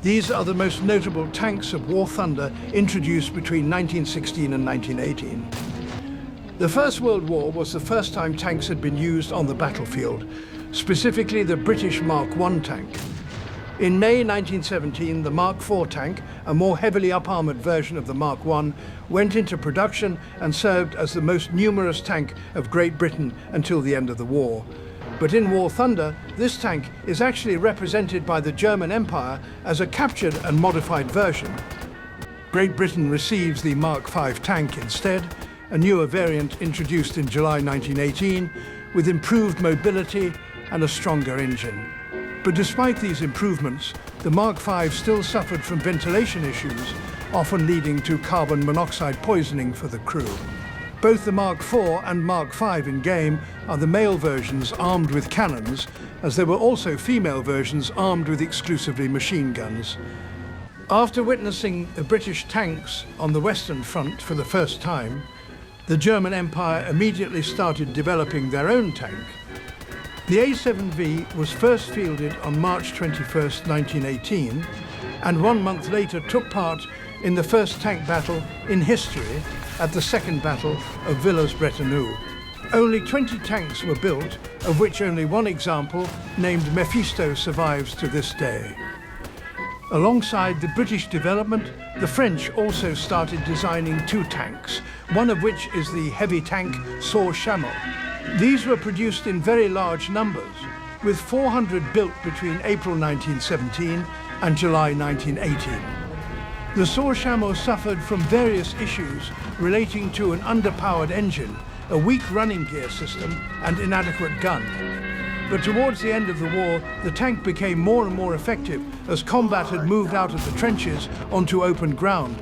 These are the most notable tanks of war thunder introduced between 1916 and 1918. The First World War was the first time tanks had been used on the battlefield, specifically the British Mark I tank. In May 1917, the Mark IV tank, a more heavily up-armoured version of the Mark I, went into production and served as the most numerous tank of Great Britain until the end of the war. But in War Thunder, this tank is actually represented by the German Empire as a captured and modified version. Great Britain receives the Mark V tank instead, a newer variant introduced in July 1918, with improved mobility and a stronger engine. But despite these improvements, the Mark V still suffered from ventilation issues, often leading to carbon monoxide poisoning for the crew. Both the Mark IV and Mark V in game are the male versions armed with cannons, as there were also female versions armed with exclusively machine guns. After witnessing the British tanks on the Western Front for the first time, the German Empire immediately started developing their own tank. The A7V was first fielded on March 21, 1918, and 1 month later took part in the first tank battle in history at the Second Battle of Villers-Bretonneux. Only 20 tanks were built, of which only one example, named Mephisto, survives to this day. Alongside the British development, the French also started designing 2 tanks, one of which is the heavy tank Chamond. These were produced in very large numbers, with 400 built between April 1917 and July 1918. The Chamond suffered from various issues relating to an underpowered engine, a weak running gear system, and inadequate gun. But towards the end of the war, the tank became more and more effective as combat had moved out of the trenches onto open ground,